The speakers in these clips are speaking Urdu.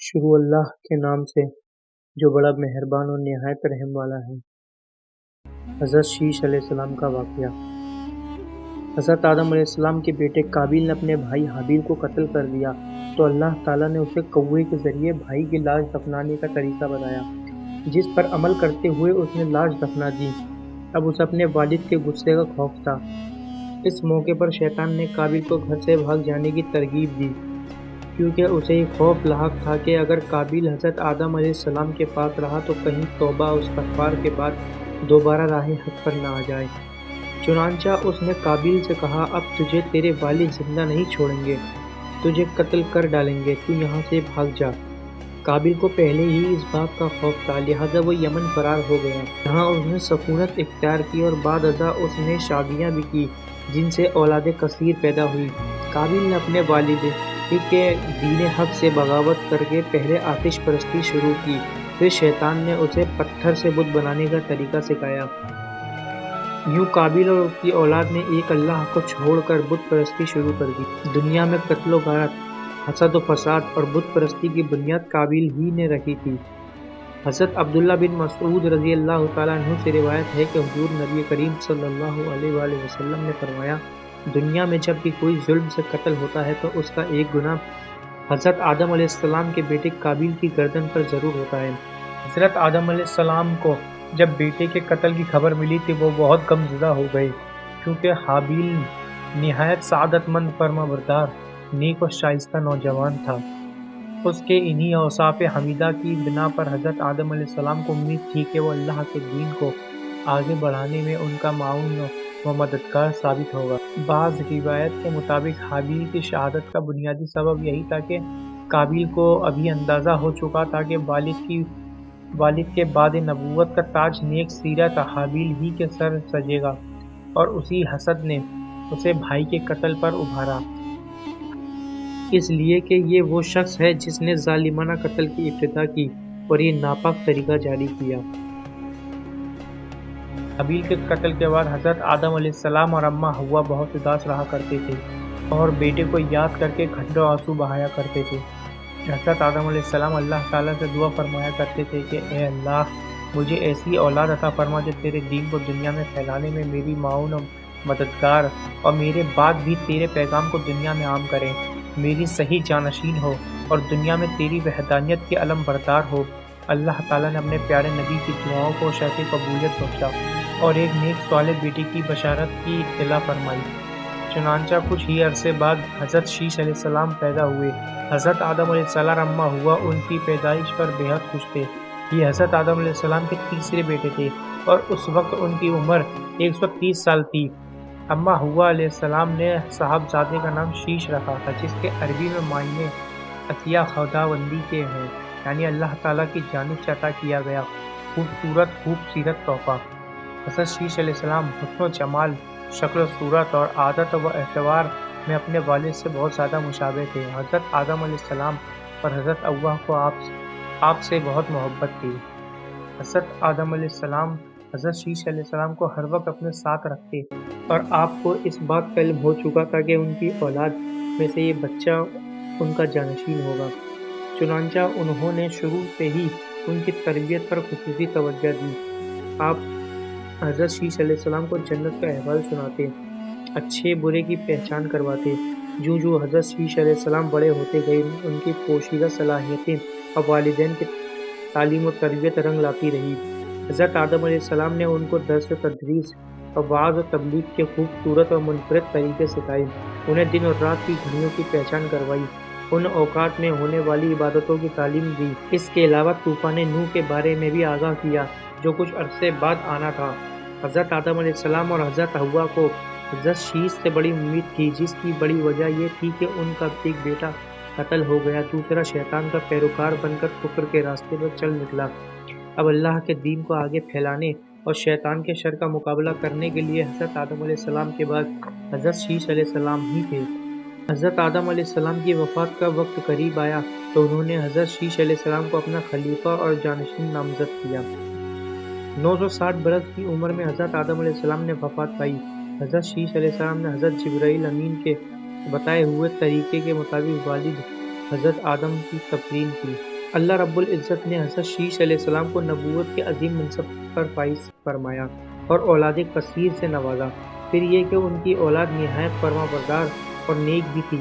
شروع اللہ کے نام سے جو بڑا مہربان اور نہایت رحم والا ہے۔ حضرت شیش علیہ السلام کا واقعہ۔ حضرت آدم علیہ السلام کے بیٹے قابیل نے اپنے بھائی حابیل کو قتل کر دیا تو اللہ تعالیٰ نے اسے کوے کے ذریعے بھائی کی لاش دفنانے کا طریقہ بتایا، جس پر عمل کرتے ہوئے اس نے لاش دفنا دی۔ اب اسے اپنے والد کے غصے کا خوف تھا۔ اس موقع پر شیطان نے قابیل کو گھر سے بھاگ جانے کی ترغیب دی، کیونکہ اسے یہ خوف لاحق تھا کہ اگر قابیل حضرت آدم علیہ السلام کے پاس رہا تو کہیں توبہ و استغفار کے بعد دوبارہ راہ حق پر نہ آ جائے۔ چنانچہ اس نے قابیل سے کہا، اب تجھے تیرے والد زندہ نہیں چھوڑیں گے، تجھے قتل کر ڈالیں گے، تو یہاں سے بھاگ جا۔ قابیل کو پہلے ہی اس بات کا خوف تھا، لہٰذا وہ یمن فرار ہو گیا۔ یہاں اس نے سکونت اختیار کی اور بعد ازاں اس نے شادیاں بھی کی، جن سے اولاد کثیر پیدا ہوئی۔ قابیل نے اپنے والد کے دین حق سے بغاوت کر کے پہلے آتش پرستی شروع کی، پھر شیطان نے اسے پتھر سے بت بنانے کا طریقہ سکھایا۔ یوں قابیل اور اس کی اولاد نے ایک اللہ کو چھوڑ کر بت پرستی شروع کر دی۔ دنیا میں قتل و غارت، حسد و فساد اور بت پرستی کی بنیاد قابیل ہی نے رکھی تھی۔ حضرت عبداللہ بن مسعود رضی اللہ تعالیٰ عنہ سے روایت ہے کہ حضور نبی کریم صلی اللہ علیہ وآلہ وسلم نے فرمایا، دنیا میں جب بھی کوئی ظلم سے قتل ہوتا ہے تو اس کا ایک گناہ حضرت آدم علیہ السلام کے بیٹے قابیل کی گردن پر ضرور ہوتا ہے۔ حضرت آدم علیہ السلام کو جب بیٹے کے قتل کی خبر ملی تو وہ بہت غمزدہ ہو گئے، کیونکہ حابیل نہایت سعادت مند فرمانبردار، نیک و شائستہ نوجوان تھا۔ اس کے انہی اوصاف حمیدہ کی بنا پر حضرت آدم علیہ السلام کو امید تھی کہ وہ اللہ کے دین کو آگے بڑھانے میں ان کا معاون و مددگار ثابت ہوگا۔ بعض روایت کے مطابق حابیل کی شہادت کا بنیادی سبب یہی تھا کہ قابیل کو ابھی اندازہ ہو چکا تھا کہ والد کے بعد نبوت کا تاج نیک سیرت حابیل ہی کے سر سجے گا، اور اسی حسد نے اسے بھائی کے قتل پر ابھارا، اس لیے کہ یہ وہ شخص ہے جس نے ظالمانہ قتل کی ابتدا کی اور یہ ناپاک طریقہ جاری کیا۔ حابیل کے قتل کے بعد حضرت آدم علیہ السلام اور اماں حوا بہت اداس رہا کرتے تھے اور بیٹے کو یاد کر کے گھنٹوں آنسو بہایا کرتے تھے۔ حضرت آدم علیہ السلام اللہ تعالیٰ سے دعا فرمایا کرتے تھے کہ اے اللہ، مجھے ایسی اولاد عطا فرما جو تیرے دین کو دنیا میں پھیلانے میں میری معاون و مددگار اور میرے بعد بھی تیرے پیغام کو دنیا میں عام کرے، میری صحیح جانشین ہو اور دنیا میں تیری وحدانیت کے علم بردار ہو۔ اللہ تعالیٰ نے اپنے پیارے نبی کی دعاؤں کو شرف قبولیت بخشا اور ایک نیک صالح بیٹی کی بشارت کی اطلاع فرمائی۔ چنانچہ کچھ ہی عرصے بعد حضرت شیش علیہ السلام پیدا ہوئے۔ حضرت آدم علیہ السلام اور اماں حوا ان کی پیدائش پر بے حد خوش تھے۔ یہ حضرت آدم علیہ السلام کے تیسرے بیٹے تھے اور اس وقت ان کی عمر 130 سال تھی۔ اماں حوا علیہ السلام نے صاحبزادے کا نام شیش رکھا تھا، جس کے عربی میں معنی عطیہ خداوندی کے ہیں، یعنی اللہ تعالیٰ کی جانب سے عطا کیا گیا خوب سیرت تحفہ۔ حضرت شیش علیہ السلام حسن و جمال، شکل و صورت اور عادت و اعتبار میں اپنے والد سے بہت زیادہ مشابہ تھے۔ حضرت آدم علیہ السلام اور حضرت حوا کو آپ سے بہت محبت تھی۔ حضرت آدم علیہ السلام حضرت شیش علیہ السلام کو ہر وقت اپنے ساتھ رکھتے اور آپ کو اس بات کا علم ہو چکا تھا کہ ان کی اولاد میں سے یہ بچہ ان کا جانشین ہوگا۔ چنانچہ انہوں نے شروع سے ہی ان کی تربیت پر خصوصی توجہ دی۔ آپ حضرت شیش علیہ السلام کو جنت کا احوال سناتے، اچھے برے کی پہچان کرواتے۔ جو حضرت شیش علیہ السلام بڑے ہوتے گئے، ان کی پوشیدہ صلاحیتیں اور والدین کی تعلیم و تربیت رنگ لاتی رہی۔ حضرت آدم علیہ السلام نے ان کو درس و تدریس اور وعظ و تبلیغ کے خوبصورت اور منفرد طریقے سکھائے، انہیں دن اور رات کی گھڑیوں کی پہچان کروائی، ان اوقات میں ہونے والی عبادتوں کی تعلیم دی۔ اس کے علاوہ طوفان نوح کے بارے میں بھی آگاہ کیا، جو کچھ عرصے بعد آنا تھا۔ حضرت آدم علیہ السلام اور حضرت حوا کو حضرت شیش سے بڑی امید تھی، جس کی بڑی وجہ یہ تھی کہ ان کا ایک بیٹا قتل ہو گیا، دوسرا شیطان کا پیروکار بن کر کفر کے راستے پر چل نکلا۔ اب اللہ کے دین کو آگے پھیلانے اور شیطان کے شر کا مقابلہ کرنے کے لیے حضرت آدم علیہ السلام کے بعد حضرت شیش علیہ السلام ہی تھے۔ حضرت آدم علیہ السلام کی وفات کا وقت قریب آیا تو انہوں نے حضرت شیش علیہ السلام کو اپنا خلیفہ اور جانشین نامزد کیا۔ 960 برس کی عمر میں حضرت آدم علیہ السلام نے وفات پائی۔ حضرت شیش علیہ السلام نے حضرت جبرائیل امین کے بتائے ہوئے طریقے کے مطابق والد حضرت آدم کی تفرین کی۔ اللہ رب العزت نے حضرت شیش علیہ السلام کو نبوت کے عظیم منصب پر فائز فرمایا اور اولاد کثیر سے نوازا۔ پھر یہ کہ ان کی اولاد نہایت فرما بردار اور نیک بھی تھی،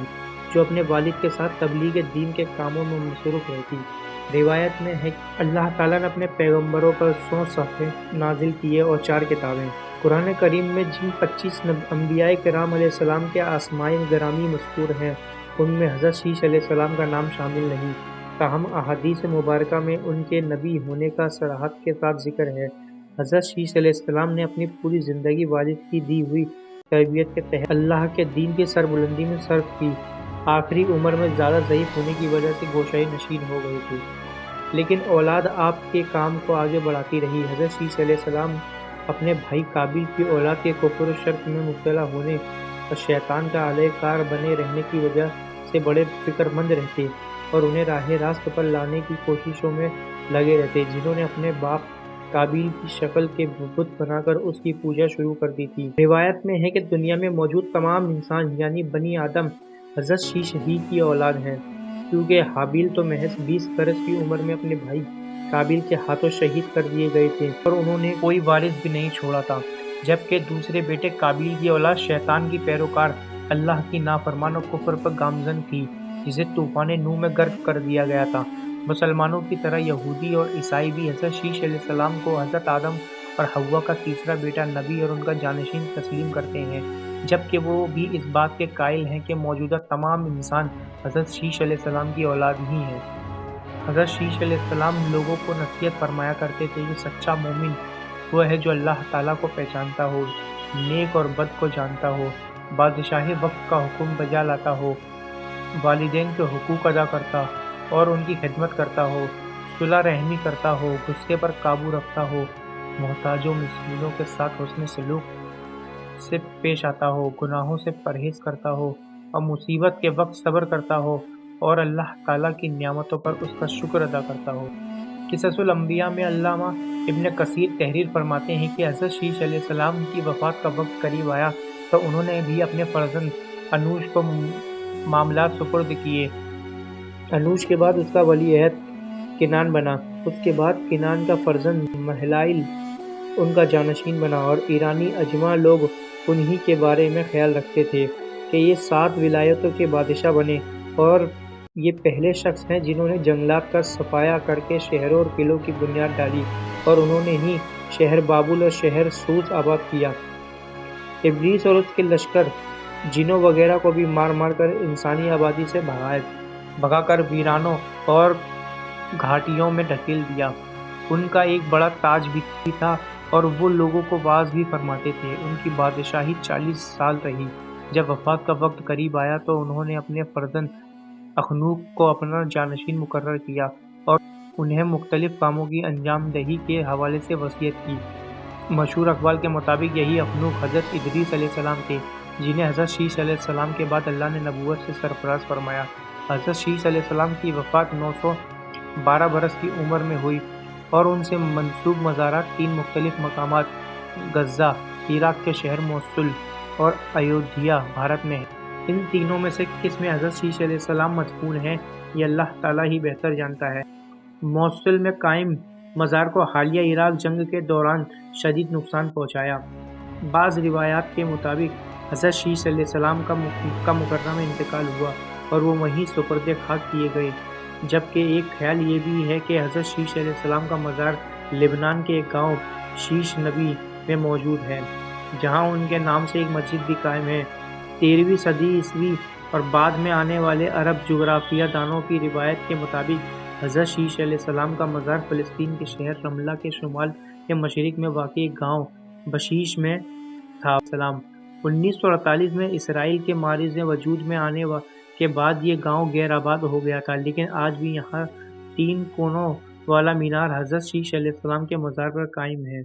جو اپنے والد کے ساتھ تبلیغ دین کے کاموں میں مصروف رہتی۔ روایت میں ہے کہ اللہ تعالیٰ نے اپنے پیغمبروں پر 100 صحیفے نازل کیے اور 4 کتابیں۔ قرآن کریم میں جن 25 انبیاء کرام علیہ السلام کے اسماء گرامی مذکور ہیں، ان میں حضرت شیش علیہ السلام کا نام شامل نہیں، تاہم احادیث مبارکہ میں ان کے نبی ہونے کا صراحت کے ساتھ ذکر ہے۔ حضرت شیش علیہ السلام نے اپنی پوری زندگی والد کی دی ہوئی تربیت کے تحت اللہ کے دین کی سربلندی میں صرف کی۔ آخری عمر میں زیادہ ضعیف ہونے کی وجہ سے گوشۂ نشین ہو گئے تھے، لیکن اولاد آپ کے کام کو آگے بڑھاتی رہی۔ حضرت شیش علیہ السلام اپنے بھائی قابیل کی اولاد کے کفر و شرک میں مبتلا ہونے اور شیطان کا اہل کار بنے رہنے کی وجہ سے بڑے فکر مند رہتے اور انہیں راہ راست پر لانے کی کوششوں میں لگے رہتے، جنہوں نے اپنے باپ قابیل کی شکل کے بت بنا کر اس کی پوجا شروع کر دی تھی۔ روایت میں ہے کہ دنیا میں موجود تمام انسان یعنی بنی آدم حضرت شیش ہی کی اولاد ہیں، کیونکہ حابیل تو محض 20 برس کی عمر میں اپنے بھائی قابیل کے ہاتھوں شہید کر دیے گئے تھے اور انہوں نے کوئی وارث بھی نہیں چھوڑا تھا، جبکہ دوسرے بیٹے قابیل کی اولاد شیطان کی پیروکار اللہ کی نافرمان و کفر پر گامزن تھی، جسے طوفان نوح میں غرق کر دیا گیا تھا۔ مسلمانوں کی طرح یہودی اور عیسائی بھی حضرت شیش علیہ السلام کو حضرت آدم اور حوا کا تیسرا بیٹا نبی اور ان کا جانشین تسلیم کرتے ہیں، جبکہ وہ بھی اس بات کے قائل ہیں کہ موجودہ تمام انسان حضرت شیش علیہ السلام کی اولاد ہی ہیں۔ حضرت شیش علیہ السلام لوگوں کو نصیحت فرمایا کرتے تھے کہ سچا مومن وہ ہے جو اللہ تعالیٰ کو پہچانتا ہو، نیک اور بد کو جانتا ہو، بادشاہ وقت کا حکم بجا لاتا ہو، والدین کے حقوق ادا کرتا اور ان کی خدمت کرتا ہو، صلح رحمی کرتا ہو، غصے پر قابو رکھتا ہو، محتاجوں مسکینوں کے ساتھ حسن سلوک سے پیش آتا ہو، گناہوں سے پرہیز کرتا ہو اور مصیبت کے وقت صبر کرتا ہو اور اللہ تعالیٰ کی نعمتوں پر اس کا شکر ادا کرتا ہو۔ قصص الانبیاء میں علامہ ابن کثیر تحریر فرماتے ہیں کہ حضرت شیش علیہ السلام کی وفات کا وقت قریب آیا تو انہوں نے بھی اپنے فرزند انوش کو معاملات سپرد کیے۔ انوش کے بعد اس کا ولی عہد کنان بنا، اس کے بعد کنان کا فرزند مہلائل ان کا جانشین بنا، اور ایرانی اجماع لوگ انہی کے بارے میں خیال رکھتے تھے کہ یہ 7 ولایتوں کے بادشاہ بنے، اور یہ پہلے شخص ہیں جنہوں نے جنگلات کا صفایا کر کے شہروں اور قلعوں کی بنیاد ڈالی، اور انہوں نے ہی شہر بابل اور شہر سوس آباد کیا۔ ابلیس اور اس کے لشکر جنوں وغیرہ کو بھی مار مار کر انسانی آبادی سے بھگا کر ویرانوں اور گھاٹیوں میں ڈھکیل دیا۔ ان کا ایک بڑا تاج بھی تھا اور وہ لوگوں کو واعظ بھی فرماتے تھے۔ ان کی بادشاہی 40 سال رہی۔ جب وفات کا وقت قریب آیا تو انہوں نے اپنے فرزند اخنوخ کو اپنا جانشین مقرر کیا اور انہیں مختلف کاموں کی انجام دہی کے حوالے سے وصیت کی۔ مشہور اقوال کے مطابق یہی اخنوخ حضرت ادریس علیہ السلام تھے، جنہیں حضرت شیش علیہ السلام کے بعد اللہ نے نبوت سے سرفراز فرمایا۔ حضرت شیش علیہ السلام کی وفات 912 برس کی عمر میں ہوئی اور ان سے منسوب مزارات 3 مختلف مقامات غزہ، عراق کے شہر موصل اور ایودھیا بھارت میں ہیں۔ ان تینوں میں سے کس میں حضرت شیش علیہ السلام مدفون ہیں یہ اللہ تعالیٰ ہی بہتر جانتا ہے۔ موصل میں قائم مزار کو حالیہ عراق جنگ کے دوران شدید نقصان پہنچایا۔ بعض روایات کے مطابق حضرت شیش علیہ السلام کا مکہ مکرمہ میں انتقال ہوا اور وہ وہیں سپرد خاک کیے گئے، جبکہ ایک خیال یہ بھی ہے کہ حضرت شیش علیہ السلام کا مزار لبنان کے ایک گاؤں شیش نبی میں موجود ہے، جہاں ان کے نام سے ایک مسجد بھی قائم ہے۔ 13ویں صدی عیسوی اور بعد میں آنے والے عرب جغرافیہ دانوں کی روایت کے مطابق حضرت شیش علیہ السلام کا مزار فلسطین کے شہر رملہ کے شمال کے مشرق میں واقع ایک گاؤں بشیش میں تھا۔ 1948 میں اسرائیل کے معرض وجود میں آنے کے بعد یہ گاؤں غیر آباد ہو گیا تھا، لیکن آج بھی یہاں 3 کونوں والا مینار حضرت شیش علیہ السلام کے مزار پر قائم ہے۔